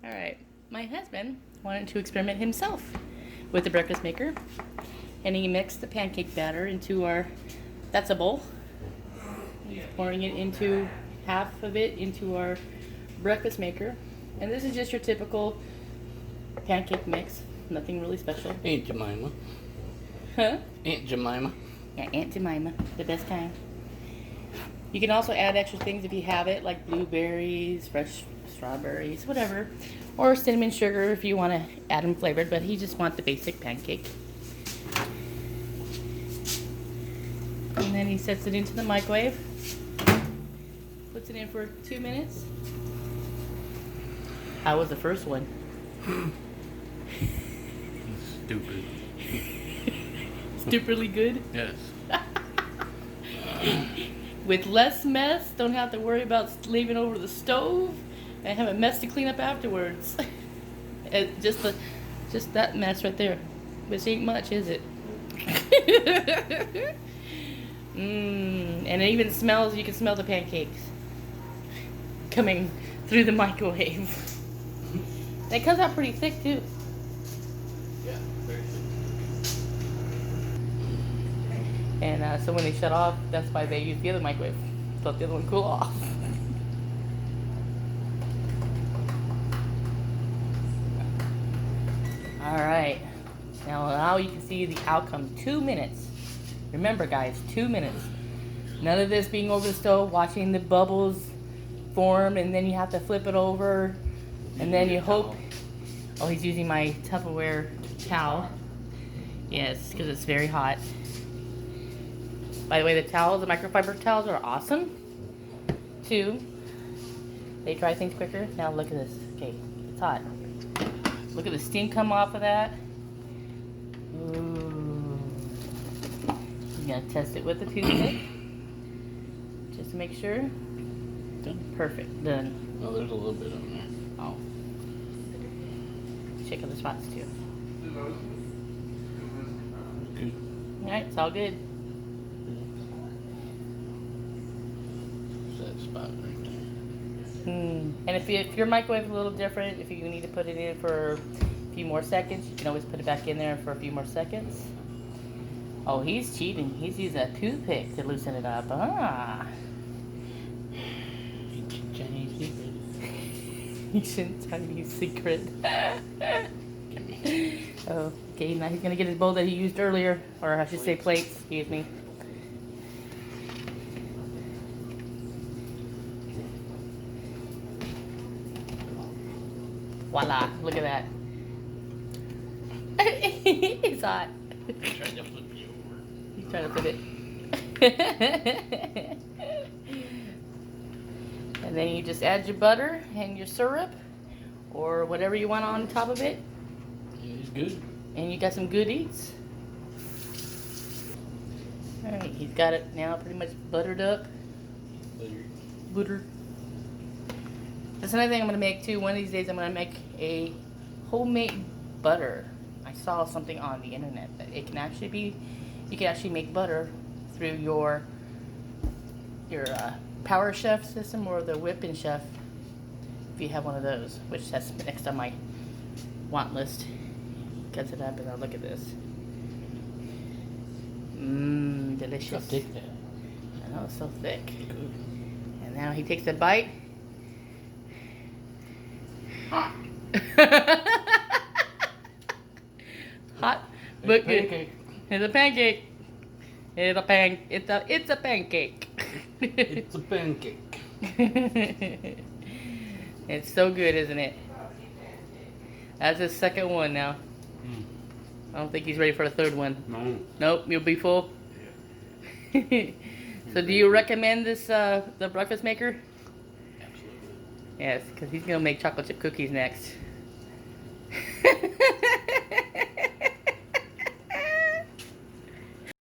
Alright, my husband wanted to experiment himself with the breakfast maker. And he mixed the pancake batter into that's a bowl. He's pouring it into, half of it into our breakfast maker. And this is just your typical pancake mix. Nothing really special. Aunt Jemima. Huh? Aunt Jemima. Yeah, Aunt Jemima, the best kind. You can also add extra things if you have it, like blueberries, fresh strawberries, whatever. Or cinnamon sugar if you want to add them flavored, but he just wants the basic pancake. And then he sets it into the microwave. Puts it in for 2 minutes. How was the first one? Stupid. Stupidly good? Yes. With less mess, don't have to worry about leaving over the stove and have a mess to clean up afterwards. Just that mess right there. Which ain't much, is it? And it even smells, you can smell the pancakes coming through the microwave. And it comes out pretty thick too. Yeah, very good. And so when they shut off, that's why they use the other microwave. Let the other one cool off. Alright. Now you can see the outcome. 2 minutes. Remember guys, 2 minutes. None of this being over the stove, watching the bubbles form, and then you have to flip it over. And then you hope... Oh, he's using my Tupperware towel. Yes, because it's very hot. By the way, the towels, the microfiber towels are awesome. Too. They dry things quicker. Now look at this. Okay, it's hot. Look at the steam come off of that. Ooh. I'm gonna test it with the toothpick. Just to make sure. Done. Perfect. Done. Oh, there's a little bit on there. Oh. Check other spots too. Good. Alright, it's all good. That spot right there. And if your microwave is a little different, if you need to put it in for a few more seconds, you can always put it back in there for a few more seconds. Oh, he's cheating. He's using a toothpick to loosen it up. Ah. Chinese secret. Ancient Chinese secret. Oh, okay, now he's gonna get his bowl that he used earlier, or I should say plates, excuse me. Voila, look at that. It's hot. He's trying to flip you over. He's trying to flip it. And then you just add your butter and your syrup, or whatever you want on top of it. Yeah, he's good. And you got some good eats. Alright, he's got it now pretty much buttered up. Butter. That's another thing I'm going to make too. One of these days I'm going to make a homemade butter. I saw something on the internet that it can actually be, you can actually make butter through your Power Chef system or the Whippin' Chef if you have one of those, which that's next on my want list. Cuts it up and now look at this. Mmm, delicious. How thick that? I know, it's so thick. Good. And now he takes a bite. Hot. Hot, but good. Pancake. It's a pancake. It's a pancake. It's a pancake. It's a pancake. It's so good, isn't it? That's his second one now. I don't think he's ready for the third one. No. Nope, you'll be full. So do you recommend this, the breakfast maker? Absolutely. Yes, because he's going to make chocolate chip cookies next.